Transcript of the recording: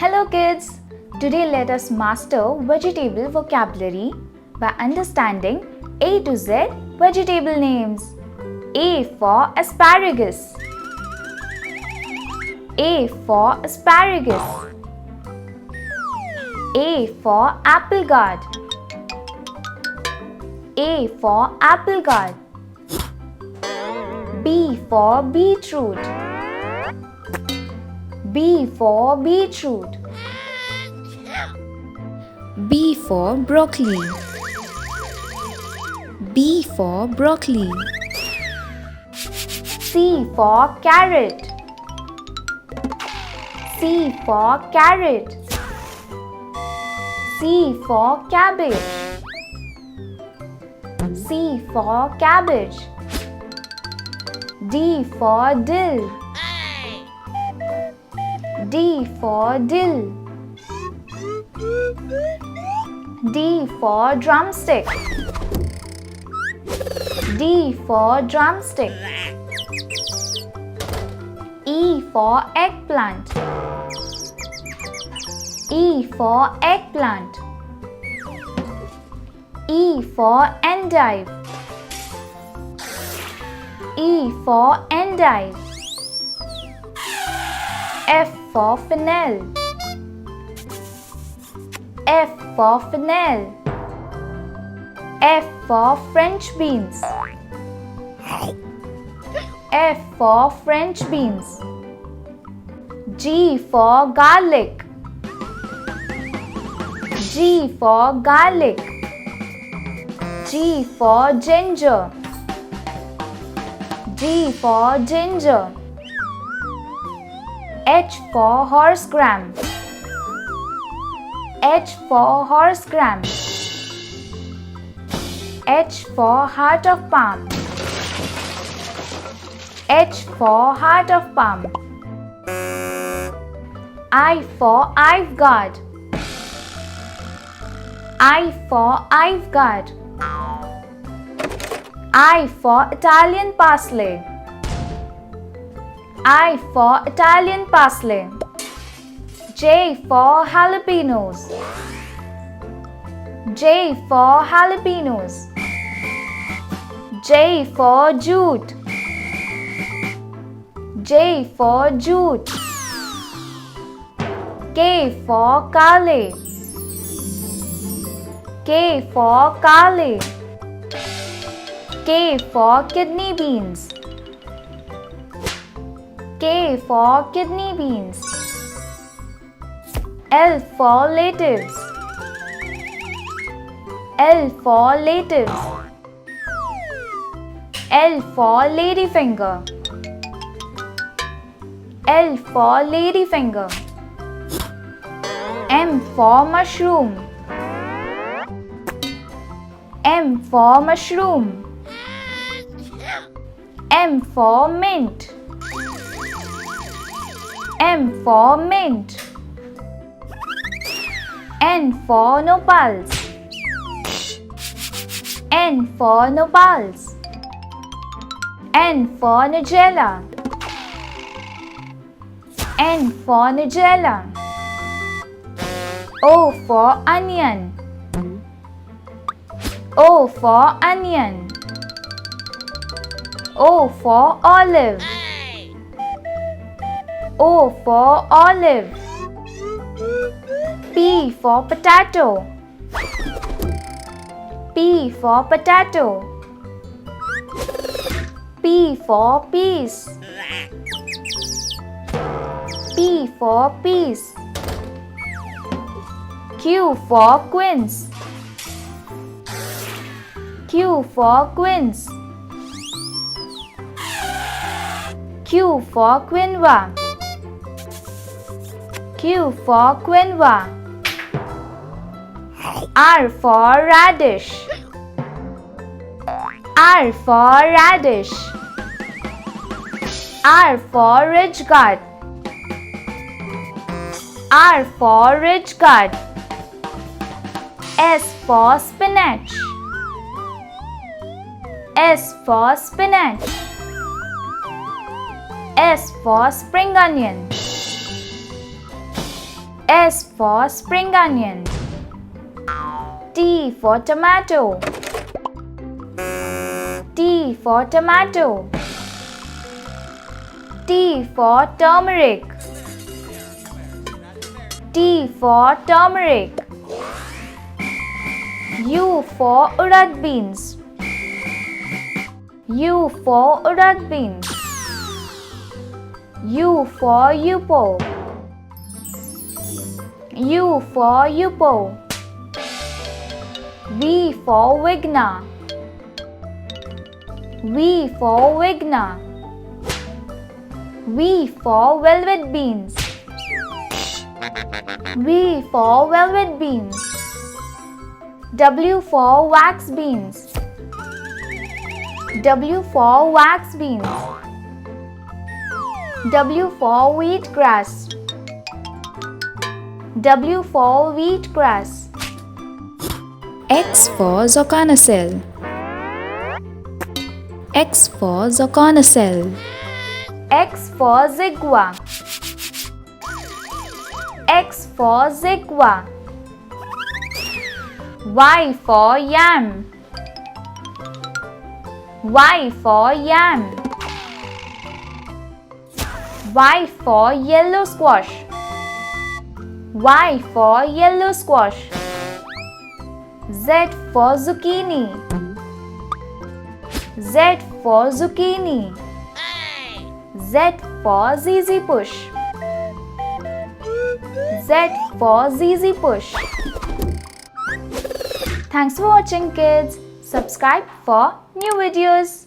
Hello kids! Today let us master vegetable vocabulary by understanding A to Z vegetable names. A for asparagus. A for asparagus. A for apple gourd. A for apple gourd. B for beetroot. B for beetroot. B for broccoli. B for broccoli. C for carrot. C for carrot. C for cabbage. C for cabbage. D for dill. D for dill. D for drumstick. D for drumstick. E for eggplant. E for eggplant. E for endive. E for endive. F for fennel. F for fennel. F for Frenchbeans. F for Frenchbeans. G for garlic. G for garlic. G for ginger. G for ginger. H for horsegram. H for horsegram. H for heart of palm. H for heart of palm. I for I've got. I for I've got. I for Italian parsley. I for Italian parsley. J for jalapenos. J for jalapenos. J for jute. J for jute. K for kale. K for kale. K for kidney beans. K for kidney beans. L for lettuce. L for lettuce. L for ladyfinger. L for ladyfinger. M for mushroom. M for mushroom. M for mint. M for mint. N for Nopales. N for Nopales. N for Nigella. N for Nigella. O for onion. O for onion. O for olive. O for olive. P for potato. P for potato. P for peas. P for peas. Q for quince. Q for quince. Q for quinoa. Q for quinoa. R for radish. R for radish. R for ridge gourd. R for ridge gourd. S for spinach. S for spinach. S for spring onion. S for spring onion. T for tomato. T for tomato. T for turmeric. T for turmeric. U for urad beans. U for urad beans. U for yupo. U for yupo. V for vigna. V for vigna. V for velvet beans. V for velvet beans. W for wax beans. W for wax beans. W for wheatgrass. W for wheatgrass. X for zocconosel. X for zocconosel. X for zigua. X for zigua. Y for yam. Y for yam. Y for yellow squash. Y for yellow squash. Z for zucchini. Z for zucchini. Z for ZZ push. Z for ZZ push. Thanks for watching, kids. Subscribe for new videos.